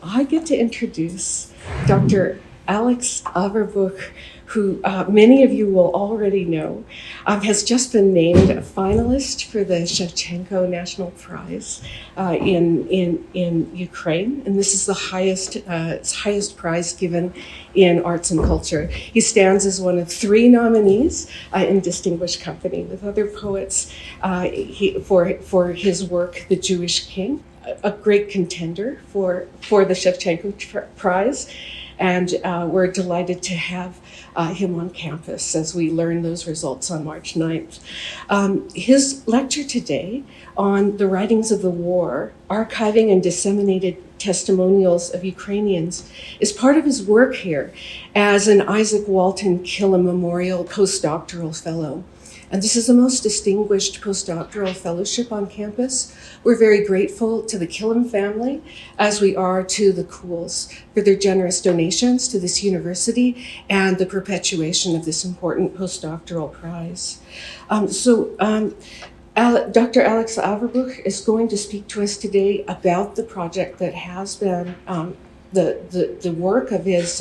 I get to introduce Dr. Alex Averbuch, who many of you will already know, has just been named a finalist for the Shevchenko National Prize in Ukraine, and this is the highest prize given in arts and culture. He stands as one of 3 nominees in distinguished company with other poets for his work, The Jewish King, a great contender for the Shevchenko Prize. And we're delighted to have him on campus as we learn those results on March 9th. His lecture today on the writings of the war, archiving and disseminated testimonials of Ukrainians, is part of his work here as an Izaak Walton Killam Memorial Postdoctoral Fellow. And this is the most distinguished postdoctoral fellowship on campus. We're very grateful to the Killam family, as we are to the Kules, for their generous donations to this university and the perpetuation of this important postdoctoral prize. Dr. Alex Averbuch is going to speak to us today about the project that has been the work of his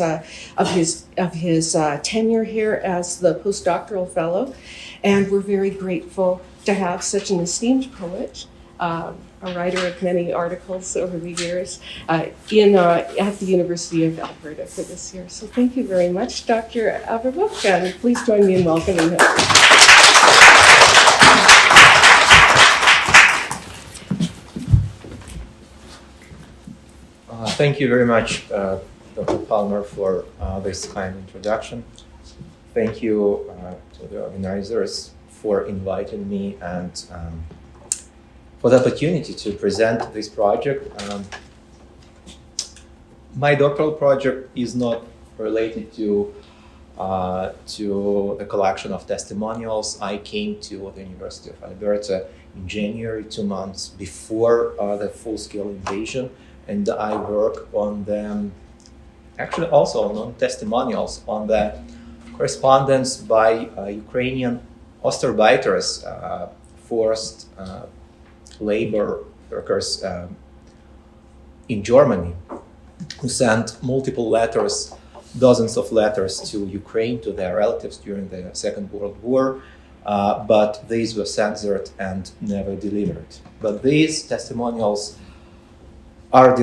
tenure here as the postdoctoral fellow, and we're very grateful to have such an esteemed poet, a writer of many articles over the years, at the University of Alberta for this year. So thank you very much, Dr. Averbuch, and please join me in welcoming him. Thank you very much, Dr. Palmer, for this kind introduction. Thank you to the organizers for inviting me and for the opportunity to present this project. My doctoral project is not related to the collection of testimonials. I came to the University of Alberta in January, 2 months before the full-scale invasion. And I work on them, actually also on testimonials, on the correspondence by Ukrainian Ostarbeiters, forced labor workers in Germany, who sent multiple letters, dozens of letters to Ukraine, to their relatives during the Second World War, but these were censored and never delivered. But these testimonials are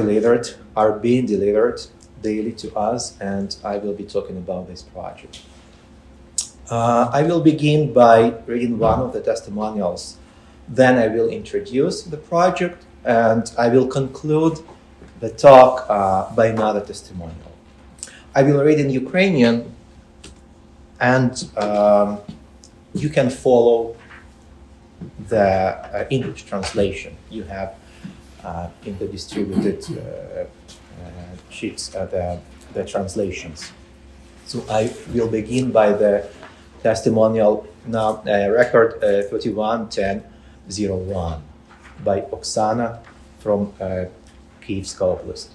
being delivered daily to us, and I will be talking about this project. I will begin by reading one of the testimonials, then I will introduce the project, and I will conclude the talk by another testimonial. I will read in Ukrainian, and you can follow the English translation you have in the distributed sheets, the translations. So I will begin by the testimonial now, record 311001 by Oksana from Kyiv Oblast.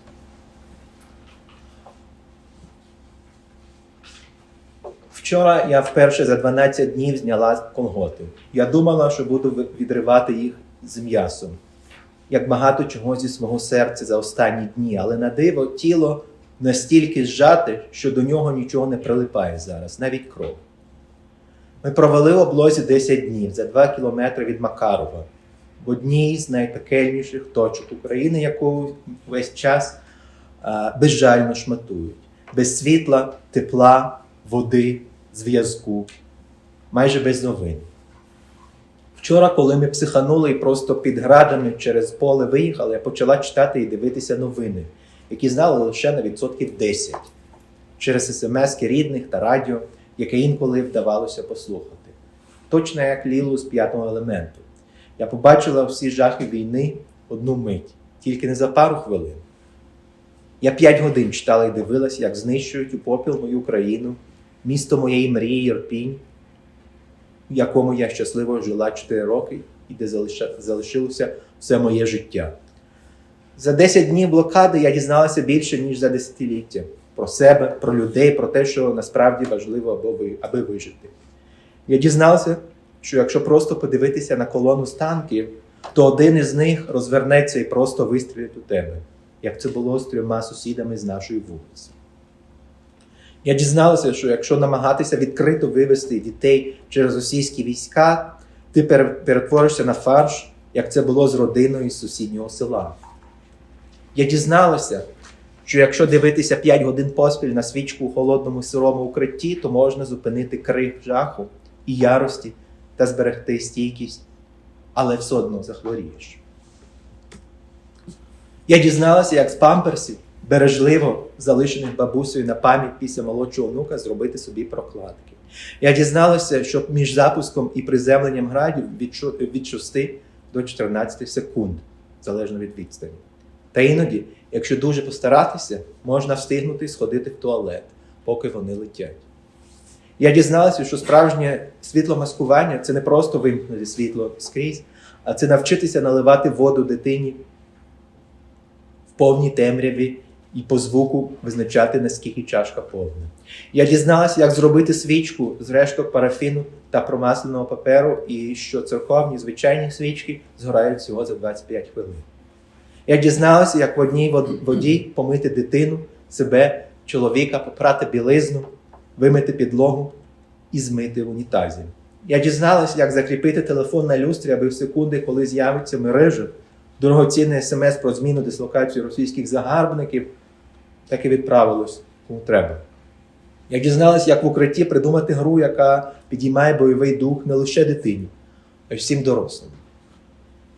Вчора я вперше за 12 днів зняла колготи. Я думала, що буду відривати їх з м'ясом. Як багато чого зі свого серця за останні дні, але на диво тіло настільки зжате, що до нього нічого не прилипає зараз, навіть кров. Ми провели в облозі 10 днів, за 2 кілометри від Макарова, в одній з найпекельніших точок України, яку весь час безжально шматують. Без світла, тепла, води, зв'язку, майже без новин. Вчора, коли ми психанули і просто під градами через поле виїхали, я почала читати і дивитися новини, які знали лише на відсотків 10, через смс-ки рідних та радіо, яке інколи вдавалося послухати. Точно як Лілу з «П'ятого елементу». Я побачила всі жахи війни одну мить, тільки не за пару хвилин. Я 5 годин читала і дивилась, як знищують у попіл мою країну, місто моєї мрії Ірпінь, в якому я щасливо жила 4 роки і де залишилося все моє життя. За 10 днів блокади я дізналася більше, ніж за десятиліття. Про себе, про людей, про те, що насправді важливо, аби вижити. Я дізналася, що якщо просто подивитися на колону з танків, то один із них розвернеться і просто вистрілить у тебе. як це було з 3 сусідами з нашої вулиці. Я дізналася, що якщо намагатися відкрито вивести дітей через російські війська, ти перетворишся на фарш, як це було з родиною з сусіднього села. Я дізналася, що якщо дивитися 5 годин поспіль на свічку у холодному сирому укритті, то можна зупинити крик жаху і ярості та зберегти стійкість, але все одно захворієш. Я дізналася, як з памперсів, бережливо залишених бабусею на пам'ять після молодшого онука, зробити собі прокладки. Я дізналася, що між запуском і приземленням градів від 6 до 14 секунд, залежно від відстані. Та іноді, якщо дуже постаратися, можна встигнути сходити в туалет, поки вони летять. Я дізналася, що справжнє світломаскування – це не просто вимкнути світло скрізь, а це навчитися наливати воду дитині в повній темряві і по звуку визначати, наскільки чашка повна. Я дізналася, як зробити свічку з решток парафіну та промасленого паперу, і що церковні звичайні свічки згорають всього за 25 хвилин. Я дізналася, як в одній воді помити дитину, себе, чоловіка, попрати білизну, вимити підлогу і змити в унітазі. Я дізналася, як закріпити телефон на люстрі, аби в секунди, коли з'явиться мережа, дорогоцінний смс про зміну дислокації російських загарбників, так і відправилось, кому треба. Я дізналася, як в укритті придумати гру, яка підіймає бойовий дух не лише дитині, а й всім дорослим.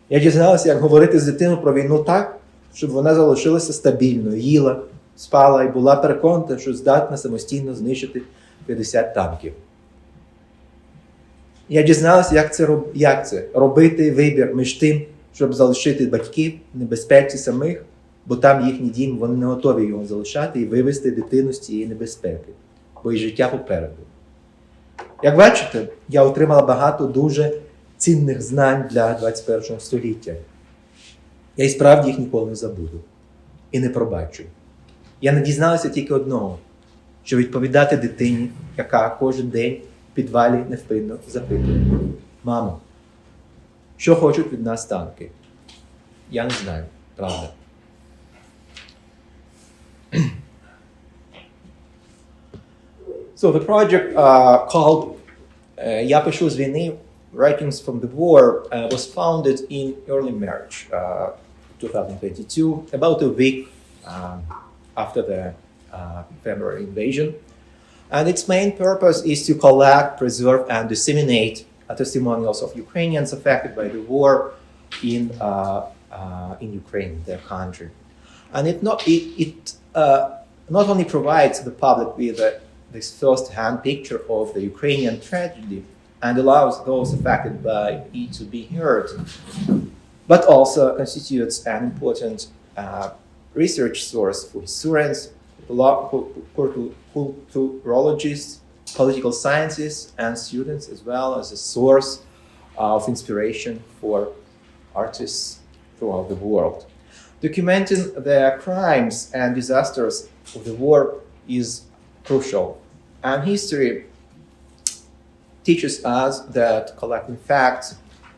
Я дізналася, як говорити з дитиною про війну так, щоб вона залишилася стабільною, їла, спала і була переконана, що здатна самостійно знищити 50 танків. Я дізналася, як це робити вибір між тим, щоб залишити батьків в небезпеці самих, бо там їхній дім, вони не готові його залишати, і вивести дитину з цієї небезпеки, бо і життя попереду. Як бачите, я отримала багато дуже цінних знань для 21 століття. Я і справді їх ніколи не забуду. І не пробачу. Я не дізналася тільки одного, що відповідати дитині, яка кожен день в підвалі невпинно запитує: «Мамо, що хочуть від нас танки?» Я не знаю, правда. So the project called «Я пишу з війни», Writings from the War, was founded in early March 2022, about a week after the February invasion. And its main purpose is to collect, preserve, and disseminate testimonials of Ukrainians affected by the war in Ukraine, their country. And it not only provides the public with this first-hand picture of the Ukrainian tragedy and allows those affected by it to be heard, but also constitutes an important research source for historians, culturologists, political scientists, and students, as well as a source of inspiration for artists throughout the world. Documenting the crimes and disasters of the war is crucial, and history teaches us that collecting facts,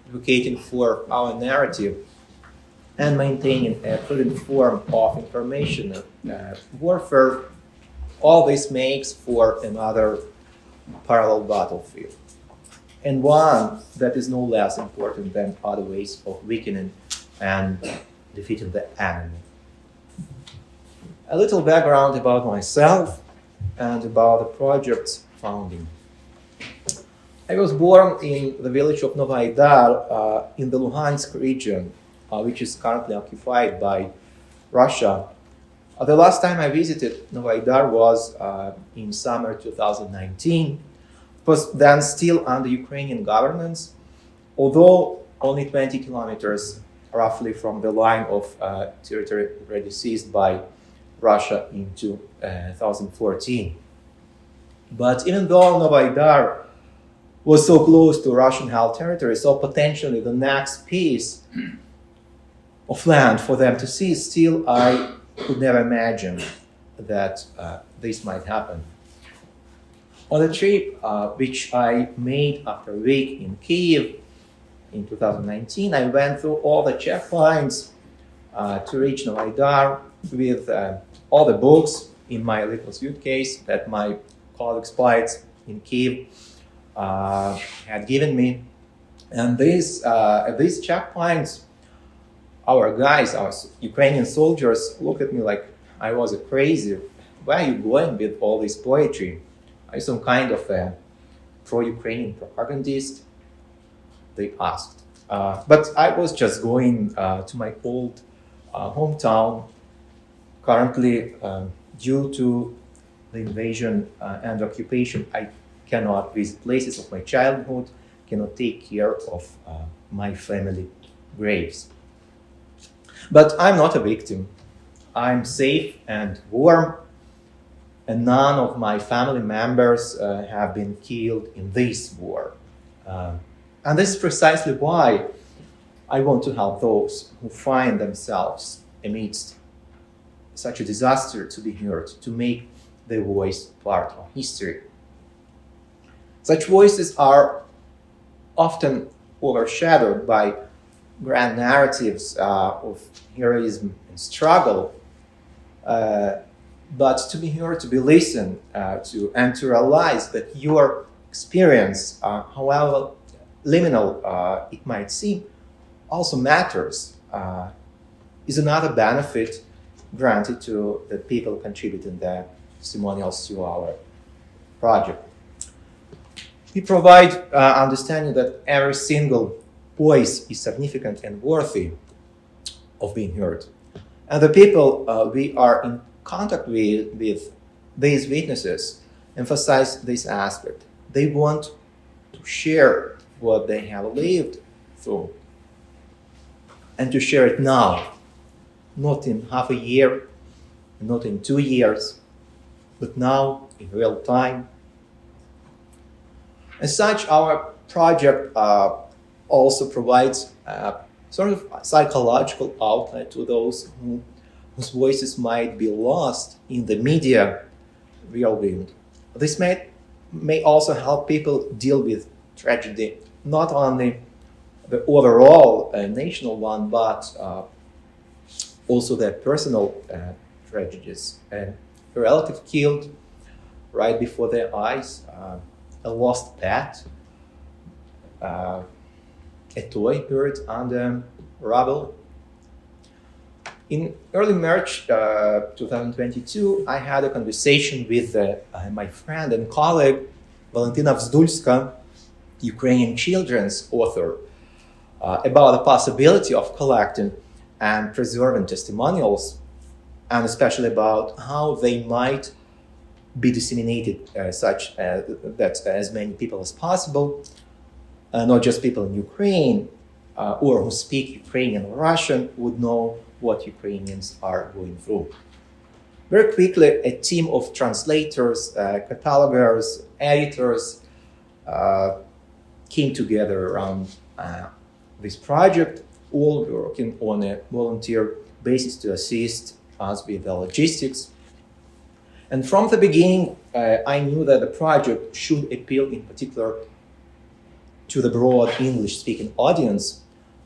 advocating for our narrative, and maintaining a prudent form of information warfare, all this makes for another parallel battlefield, and one that is no less important than other ways of weakening and defeating the enemy. A little background about myself and about the project's founding. I was born in the village of Nova Aidar in the Luhansk region, which is currently occupied by Russia. The last time I visited Nova Aidar was in summer 2019. It was then still under Ukrainian governance, although only 20 kilometers roughly from the line of territory already seized by Russia in 2014. But even though Nova Aidar was so close to Russian-held territory, so potentially the next piece of land for them to seize, still I could never imagine that this might happen. On a trip which I made after a week in Kyiv in 2019, I went through all the checkpoints to reach Nova Aidar, with all the books in my little suitcase that my colleagues spies in Kiev had given me. And these checkpoints, our guys, our Ukrainian soldiers, looked at me like I was crazy. Where are you going with all this poetry? Are you some kind of a pro-Ukrainian propagandist? They asked. But I was just going to my old hometown. Currently, due to the invasion and occupation, I cannot visit places of my childhood, cannot take care of my family graves. But I'm not a victim. I'm safe and warm, and none of my family members have been killed in this war. And this is precisely why I want to help those who find themselves amidst such a disaster to be heard, to make their voice part of history. Such voices are often overshadowed by grand narratives of heroism and struggle, but to be heard, to be listened to, and to realize that your experience, however liminal it might seem, also matters, is another benefit granted to the people contributing their testimonials to our project. We provide understanding that every single voice is significant and worthy of being heard. And the people we are in contact with these witnesses emphasize this aspect. They want to share what they have lived through, and to share it now, not in half a year, not in 2 years, but now in real time. As such, our project also provides a sort of psychological outlet to those whose voices might be lost in the media whirlwind. This may also help people deal with tragedy, not only the overall national one, but also their personal tragedies. A relative killed right before their eyes, a lost pet, a toy buried under rubble. In early March 2022, I had a conversation with my friend and colleague, Valentina Vzdulska, Ukrainian children's author, about the possibility of collecting and preserving testimonials, and especially about how they might be disseminated such that as many people as possible, not just people in Ukraine or who speak Ukrainian or Russian, would know what Ukrainians are going through. Very quickly, a team of translators, catalogers, editors came together around this project, all working on a volunteer basis to assist us with the logistics. And from the beginning, I knew that the project should appeal in particular to the broad English-speaking audience,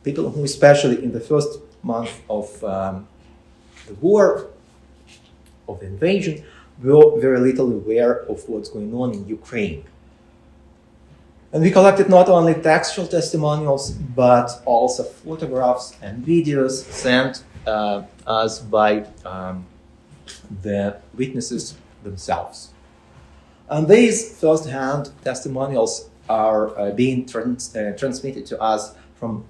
people who, especially in the first month of the war, of the invasion, were very little aware of what's going on in Ukraine. And we collected not only textual testimonials, but also photographs and videos sent us by the witnesses themselves. And these first-hand testimonials are being transmitted to us from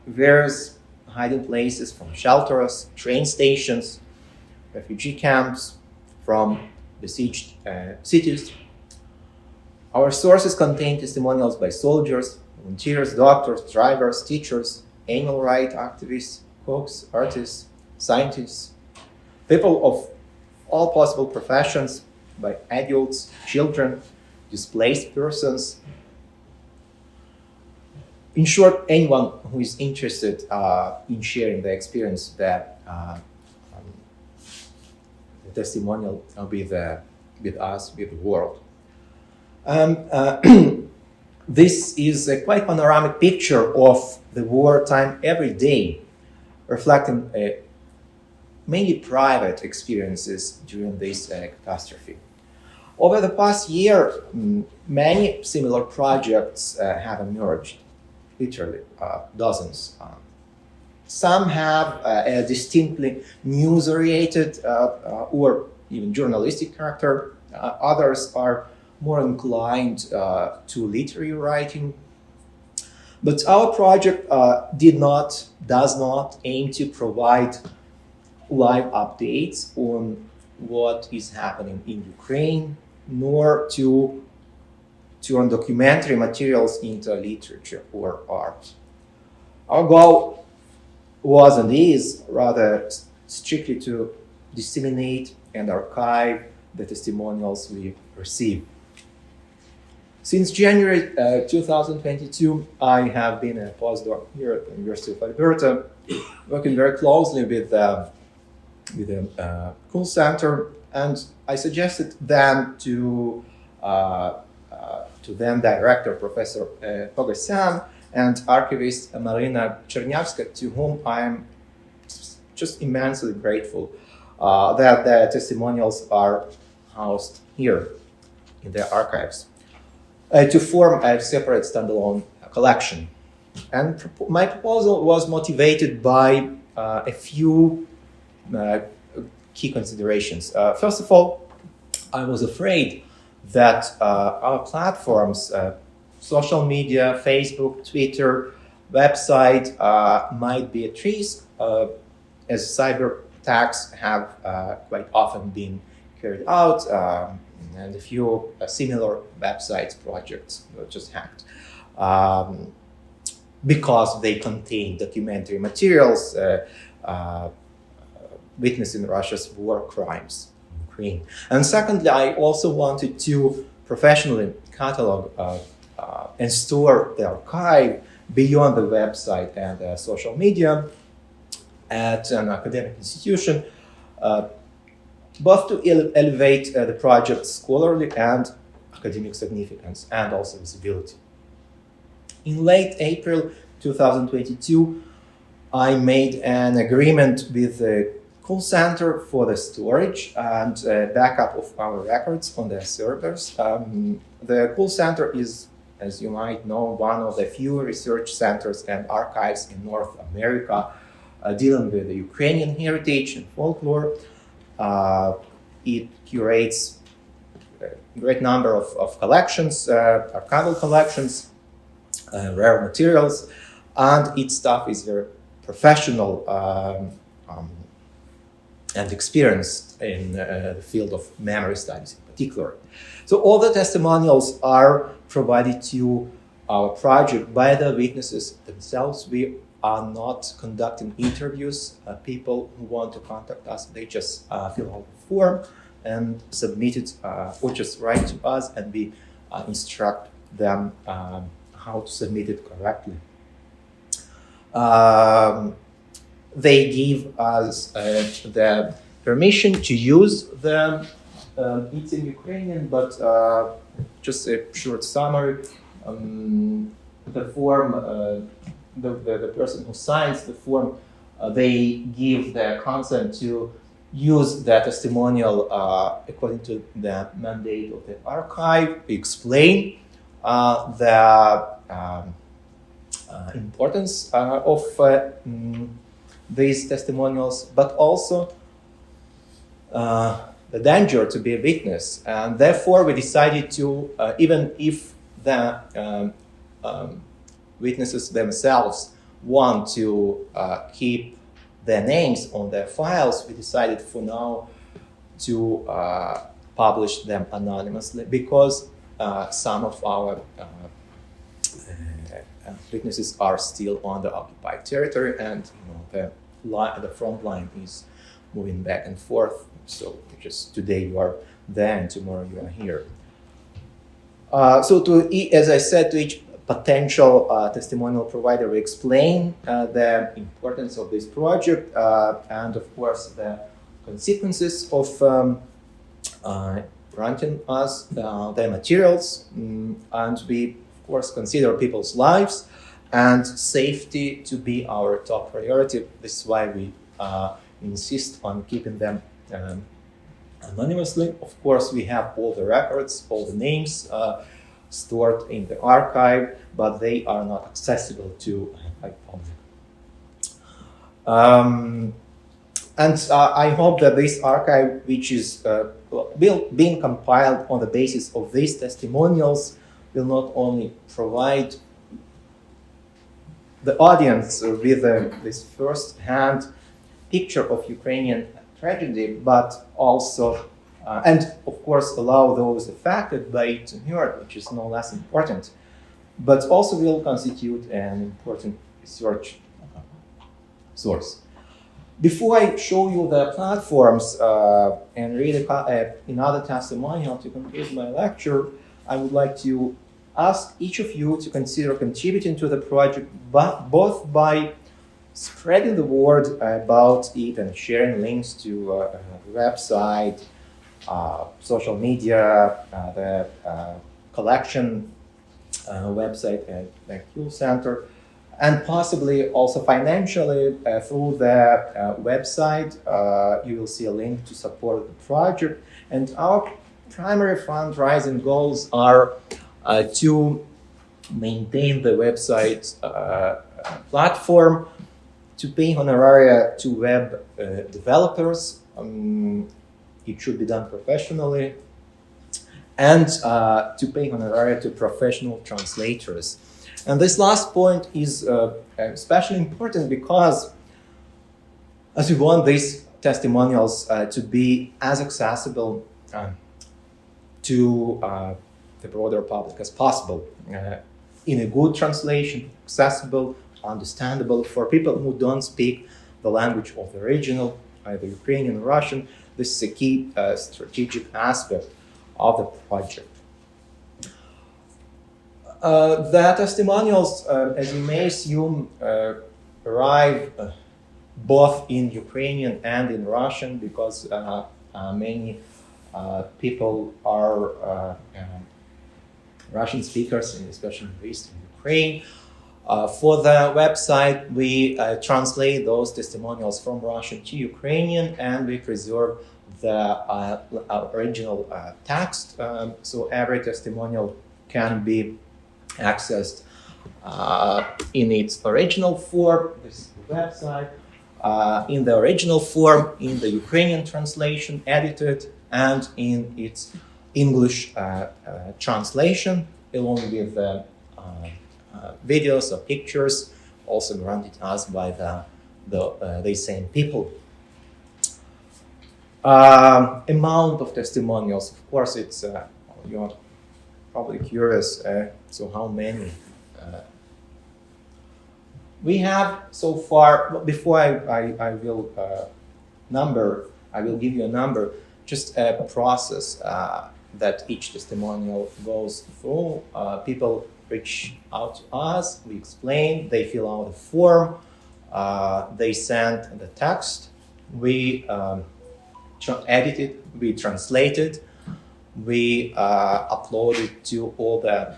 various hiding places, from shelters, train stations, refugee camps, from besieged cities. Our sources contain testimonials by soldiers, volunteers, doctors, drivers, teachers, animal rights activists, cooks, artists, scientists, people of all possible professions, by adults, children, displaced persons. In short, anyone who is interested in sharing their experience, that the testimonial with us, with the world. This is a quite panoramic picture of the wartime every day, reflecting many private experiences during this catastrophe. Over the past year, many similar projects have emerged, literally dozens. Some have a distinctly news-oriented or even journalistic character. Others are more inclined to literary writing. But our project does not aim to provide live updates on what is happening in Ukraine, nor to turn documentary materials into literature or art. Our goal was and is rather strictly to disseminate and archive the testimonials we receive. Since January 2022, I have been a postdoc here at the University of Alberta, working very closely with the Kule Center, and I suggested then to then director Professor Pogosyan and archivist Marina Chernyavska, to whom I am just immensely grateful that the testimonials are housed here in the archives, to form a separate standalone collection. And my proposal was motivated by a few key considerations. First of all, I was afraid that our platforms, social media, Facebook, Twitter, website, might be at risk, as cyber attacks have quite often been carried out, and a few similar websites, projects were just hacked because they contain documentary materials witnessing Russia's war crimes in Ukraine. And secondly, I also wanted to professionally catalog and store the archive beyond the website and social media at an academic institution, both to elevate the project's scholarly and academic significance and also visibility. In late April 2022, I made an agreement with the Kule Center for the storage and backup of our records on their servers. The Kule Center is, as you might know, one of the few research centers and archives in North America dealing with the Ukrainian heritage and folklore. It curates a great number of collections, archival collections, rare materials, and its staff is very professional and experienced in the field of memory studies in particular. So all the testimonials are provided to our project by the witnesses themselves. We are not conducting interviews. People who want to contact us, they just fill out the form and submit it, or just write to us, and we instruct them how to submit it correctly. They give us the permission to use the it's in Ukrainian, but just a short summary. The form, the person who signs the form, they give their consent to use the testimonial according to the mandate of the archive, explain the importance of these testimonials, but also the danger to be a witness. And therefore, we decided to, even if the witnesses themselves want to keep their names on their files, we decided for now to publish them anonymously, because some of our witnesses are still on the occupied territory, and the front line is moving back and forth. So just today you are there and tomorrow you are here. So as I said, to each potential testimonial provider, we explain the importance of this project and of course the consequences of granting us the materials, and we of course consider people's lives and safety to be our top priority. This is why we insist on keeping them anonymously. Of course, we have all the records, all the names stored in the archive, but they are not accessible to public. I hope that this archive, which is being compiled on the basis of these testimonials, will not only provide the audience with this first-hand picture of Ukrainian tragedy, but also, and of course, allow those affected by it to hear it, which is no less important, but also will constitute an important research source. Before I show you the platforms and read another testimonial to complete my lecture, I would like to ask each of you to consider contributing to the project, but both by spreading the word about it and sharing links to the website, social media, the collection website at the Kule Center, and possibly also financially through the website. You will see a link to support the project. And our primary fundraising goals are to maintain the website platform, to pay honoraria to web developers. It should be done professionally, and to pay honoraria to professional translators. And this last point is especially important because as we want these testimonials to be as accessible to the broader public as possible, in a good translation, accessible, understandable for people who don't speak the language of the original, either Ukrainian or Russian. This is a key strategic aspect of the project. The testimonials, as you may assume, arrive both in Ukrainian and in Russian because many people are Russian speakers, especially in Eastern Ukraine. For the website, we translate those testimonials from Russian to Ukrainian, and we preserve the original text. So every testimonial can be accessed in its original form. This is the website. In the original form, in the Ukrainian translation, edited, and in its English translation, along with the videos or pictures, also granted us by the same people. Amount of testimonials, of course, it's you're probably curious. So how many? We have so far. Before I will I will give you a number. Just a process that each testimonial goes through. People reach out to us. We explain. They fill out a form. They send the text. We edit it. We translate it. We upload it to all the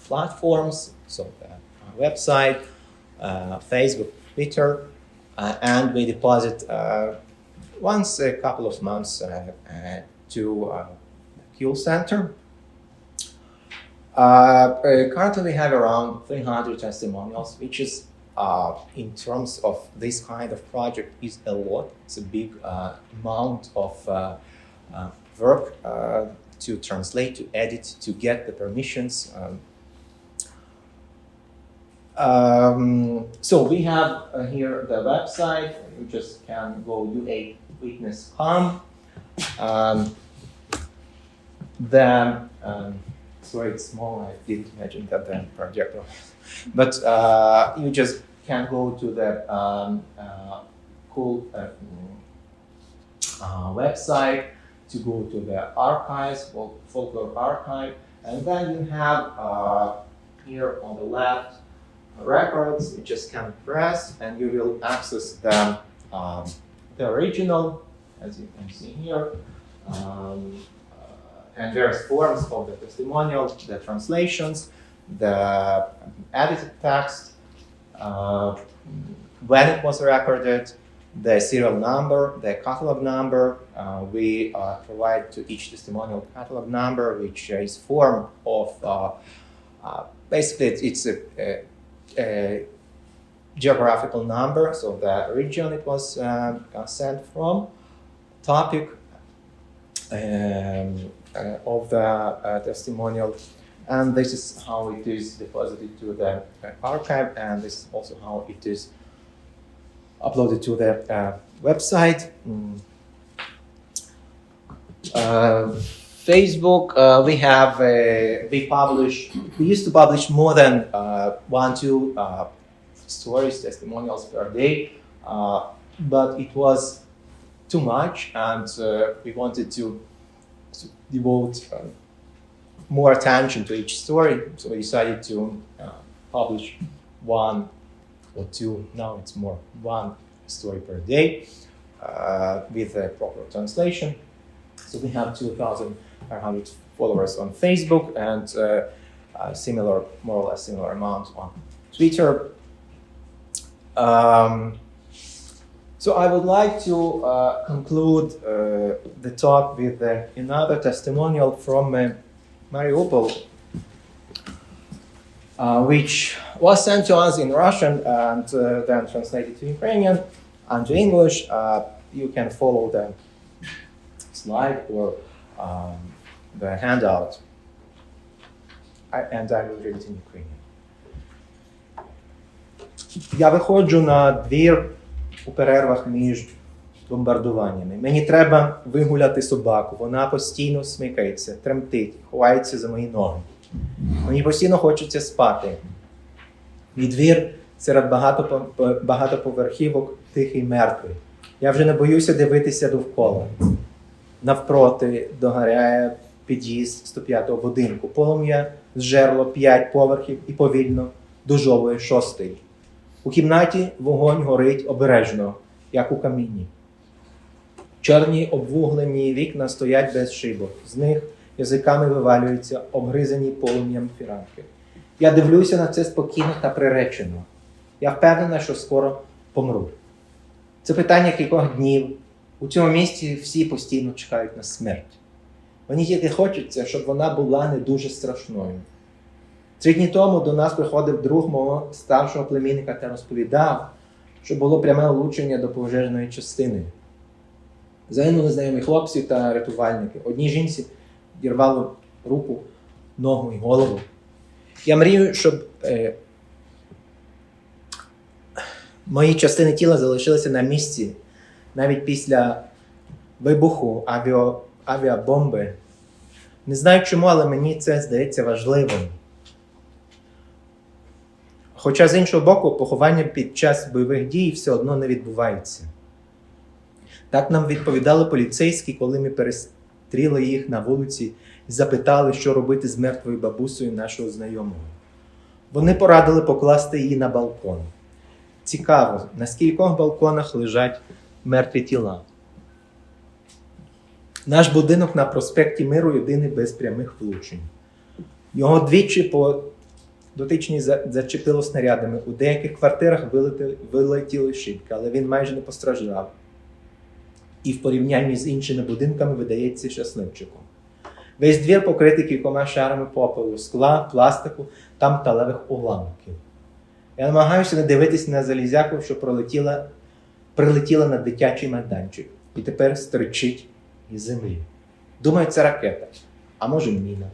platforms, so the website, Facebook, Twitter, and we deposit once a couple of months to the Kule Center. Currently we have around 300 testimonials, which is, in terms of this kind of project, is a lot. It's a big amount of work to translate, to edit, to get the permissions. So we have here the website. You just can go uawitness.com. Sorry, it's small. I didn't imagine that the projector. But you just can go to the Kule website to go to the archives, Folklore archive, and then you have here on the left records. You just can press, and you will access the original, as you can see here. And various forms of the testimonials, the translations, the edited text, when it was recorded, the serial number, the catalog number. We provide to each testimonial catalog number, which is form of basically it's a geographical number, so the region it was sent from, topic of the testimonial, and this is how it is deposited to the archive, and this is also how it is uploaded to the website. Facebook, we used to publish more than 1-2 stories, testimonials per day, but it was too much, and we wanted to devote more attention to each story, so we decided to publish 1 or 2, now it's more, 1 story per day with a proper translation. So we have 2,500 followers on Facebook and more or less similar amount on Twitter. So I would like to conclude the talk with another testimonial from Mariupol, which was sent to us in Russian and then translated to Ukrainian and to English. You can follow the slide or the handout, and I will read it in Ukrainian. Я виходжу на двір у перервах між бомбардуваннями. Мені треба вигуляти собаку. Вона постійно смикається, тремтить, ховається за мої ноги. Мені постійно хочеться спати. Мій двір серед багатоповерхівок тихий, мертвий. Я вже не боюся дивитися довкола. Навпроти догоряє під'їзд 105-го будинку. Полум'я зжерло 5 поверхів і повільно дожовує 6-й. У кімнаті вогонь горить обережно, як у камінні. Чорні обвуглені вікна стоять без шибок. З них язиками вивалюються обгризані полум'ям фіранки. Я дивлюся на це спокійно та приречено. Я впевнена, що скоро помру. Це питання кількох днів. У цьому місті всі постійно чекають на смерть. Мені тільки хочеться, щоб вона була не дуже страшною. 3 дні тому до нас приходив друг мого старшого племінника та розповідав, що було пряме влучення до пожежної частини. Загинули знайомі хлопці та рятувальники. Одній жінці дірвало руку, ногу і голову. Я мрію, щоб мої частини тіла залишилися на місці навіть після вибуху авіабомби. Не знаю чому, але мені це здається важливим. Хоча, з іншого боку, поховання під час бойових дій все одно не відбувається. Так нам відповідали поліцейські, коли ми перестріли їх на вулиці і запитали, що робити з мертвою бабусею нашого знайомого. Вони порадили покласти її на балкон. Цікаво, на скількох балконах лежать мертві тіла. Наш будинок на проспекті Миру єдиний без прямих влучень. Його двічі по дотичній зачепило снарядами. У деяких квартирах вилетіли шибки, але він майже не постраждав. І в порівнянні з іншими будинками видається щасливчиком. Весь двір покритий кількома шарами попелу, скла, пластику та металевих уламків. Я намагаюся не дивитися на залізяку, що прилетіла на дитячий майданчик і тепер стричить із землі. Думаю, це ракета, а може міна.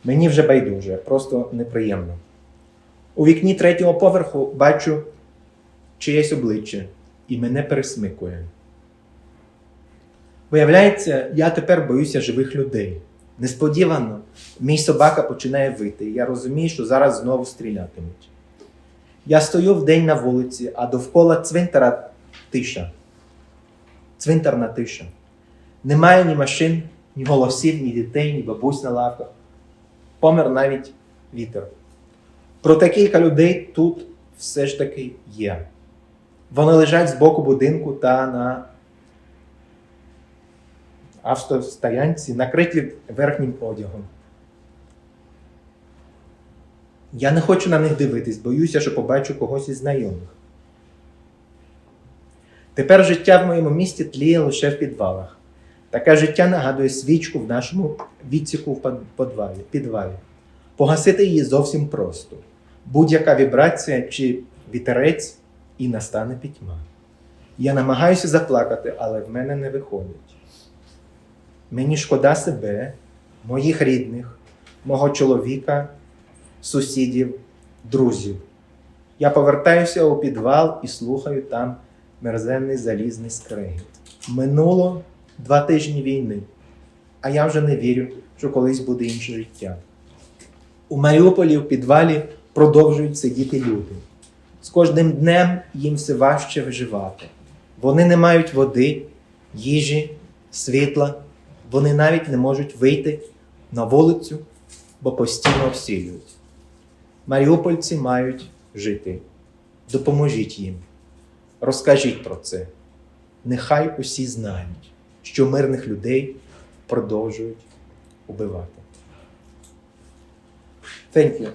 Мені вже байдуже, просто неприємно. У вікні 3-го поверху бачу чиєсь обличчя і мене пересмикує. Виявляється, я тепер боюся живих людей. Несподівано мій собака починає вити, і я розумію, що зараз знову стрілятимуть. Я стою вдень на вулиці, а довкола цвинтара тиша. Цвинтарна тиша. Немає ні машин, ні голосів, ні дітей, ні бабусь на лавках. Помер навіть вітер. Проте кілька людей тут все ж таки є. Вони лежать збоку будинку та на автостоянці, накриті верхнім одягом. Я не хочу на них дивитись, боюся, що побачу когось із знайомих. Тепер життя в моєму місті тліє лише в підвалах. Таке життя нагадує свічку в нашому відсіку в підвалі. Погасити її зовсім просто. Будь-яка вібрація чи вітерець і настане пітьма. Я намагаюся заплакати, але в мене не виходить. Мені шкода себе, моїх рідних, мого чоловіка, сусідів, друзів. Я повертаюся у підвал і слухаю там мерзенний залізний скрегіт. Минуло 2 тижні війни, а я вже не вірю, що колись буде інше життя. У Маріуполі в підвалі продовжують сидіти люди. З кожним днем їм все важче виживати. Вони не мають води, їжі, світла. Вони навіть не можуть вийти на вулицю, бо постійно обстрілюють. Маріупольці мають жити. Допоможіть їм. Розкажіть про це. Нехай усі знають, що мирних людей продовжують убивати. Thank you.